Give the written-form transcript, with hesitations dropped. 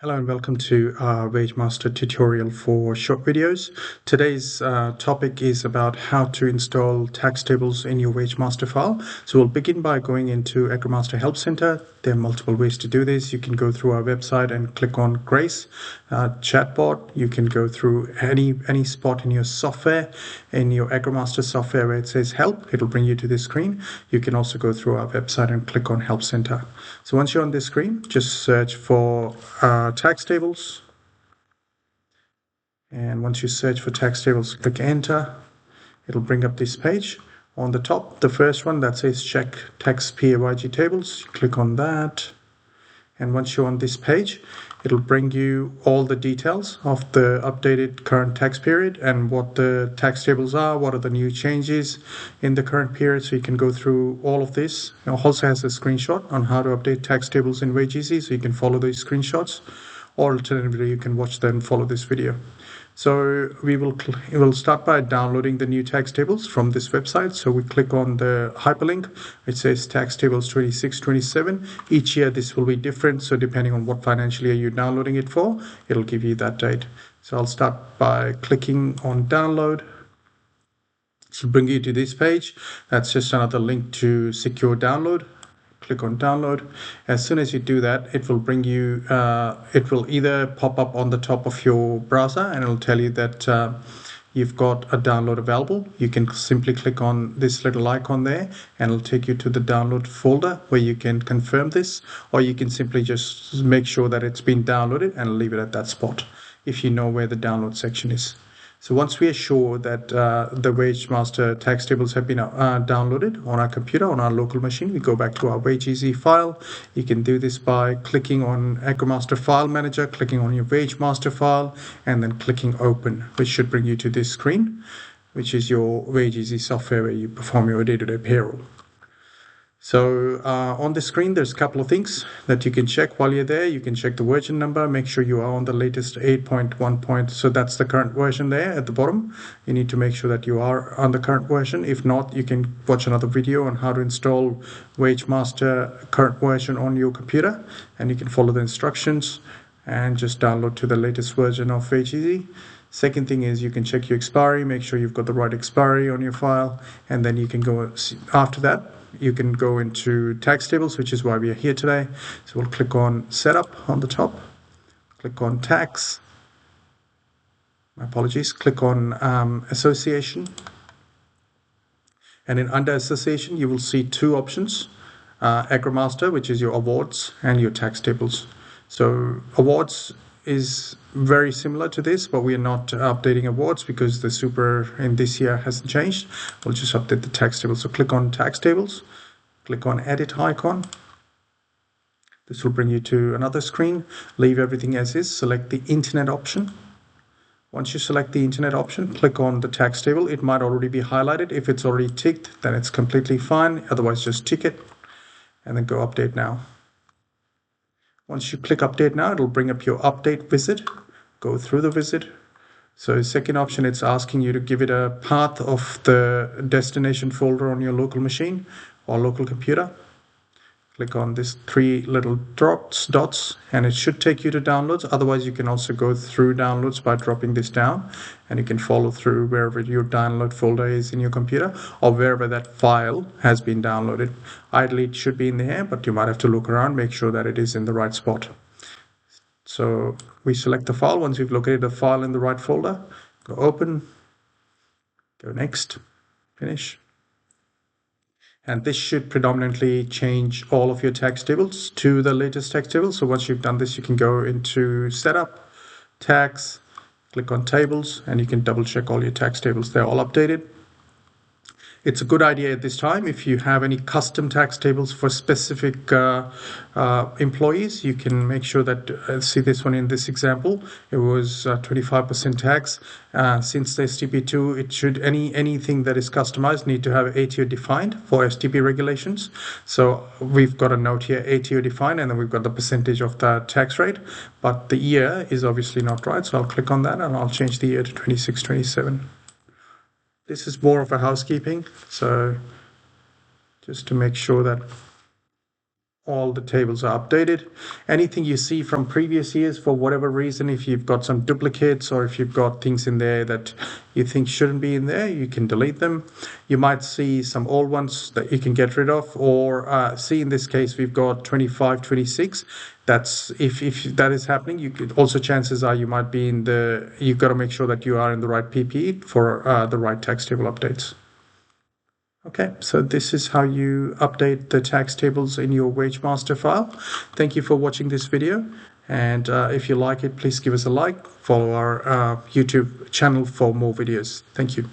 Hello and welcome to our Wagemaster tutorial for short videos. Today's topic is about how to install tax tables in your Wagemaster file. So we'll begin by going into Wagemaster Help Center. There are multiple ways to do this. You can go through our website and click on Grace chatbot. You can go through any spot in your software, in your Wagemaster software where it says Help. It'll bring you to this screen. You can also go through our website and click on Help Center. So once you're on this screen, just search for tax tables. And once you search for tax tables, click enter. It'll bring up this page. On the top, the first one that says check tax PAYG tables, click on that. And once you're on this page, it'll bring you all the details of the updated current tax period and what the tax tables are, what are the new changes in the current period. So you can go through all of this. It also has a screenshot on how to update tax tables in WageEasy, so you can follow these screenshots, or alternatively, you can watch them, follow this video. So we'll start by downloading the new tax tables from this website. So we click on the hyperlink. It says tax tables 2627. Each year this will be different. So depending on what financial year you're downloading it for, it'll give you that date. So I'll start by clicking on download. It will bring you to this page. That's just another link to secure download. Click on download. As soon as you do that, it will bring you, it will either pop up on the top of your browser and it'll tell you that you've got a download available. You can simply click on this little icon there and it'll take you to the download folder where you can confirm this, or you can simply just make sure that it's been downloaded and leave it at that spot if you know where the download section is. So once we are sure that the Wagemaster tax tables have been downloaded on our computer, on our local machine, we go back to our WageEasy file. You can do this by clicking on Wagemaster File Manager, clicking on your Wagemaster file, and then clicking Open, which should bring you to this screen, which is your WageEasy software where you perform your day-to-day payroll. So on the screen, there's a couple of things that you can check while you're there. You can check the version number, make sure you are on the latest 8.1. So that's the current version there at the bottom. You need to make sure that you are on the current version. If not, you can watch another video on how to install Wagemaster current version on your computer, and you can follow the instructions and just download to the latest version of WageEasy. Second thing is you can check your expiry, make sure you've got the right expiry on your file, and then you can go after that. You can go into tax tables, which is why we are here today. So we'll click on setup on the top, click on tax, my apologies, click on association. And in under association, you will see two options, Wagemaster, which is your awards, and your tax tables. So awards is very similar to this, but we are not updating awards because the super in this year hasn't changed. We'll just update the tax table. So click on tax tables, click on edit icon. This will bring you to another screen. Leave everything as is, select the internet option. Once you select the internet option, click on the tax table. It might already be highlighted. If it's already ticked, then it's completely fine. Otherwise, just tick it and then go update now. Once you click update now, it'll bring up your update wizard. Go through the wizard. So second option, it's asking you to give it a path of the destination folder on your local machine or local computer. Click on this three little dots, and it should take you to downloads. Otherwise, you can also go through downloads by dropping this down, and you can follow through wherever your download folder is in your computer or wherever that file has been downloaded. Ideally, it should be in there, but you might have to look around, make sure that it is in the right spot. So we select the file. Once we've located the file in the right folder, go open, go next, finish. And this should predominantly change all of your tax tables to the latest tax table. So once you've done this, you can go into setup, tax, click on tables, and you can double check all your tax tables. They're all updated. It's a good idea at this time. If you have any custom tax tables for specific employees, you can make sure that, see this one in this example, it was 25% tax. Since the STP2, it should, anything that is customized need to have ATO defined for STP regulations. So we've got a note here, ATO defined, and then we've got the percentage of the tax rate, but the year is obviously not right. So I'll click on that and I'll change the year to 2627. This is more of a housekeeping, so just to make sure that all the tables are updated. Anything you see from previous years, for whatever reason, if you've got some duplicates or if you've got things in there that you think shouldn't be in there, you can delete them. You might see some old ones that you can get rid of, or see in this case we've got 25, 26. That's if that is happening, you could also, chances are you might be in the, you've got to make sure that you are in the right PPE for the right tax table updates. Okay, so this is how you update the tax tables in your Wagemaster file. Thank you for watching this video. And if you like it, please give us a like. Follow our YouTube channel for more videos. Thank you.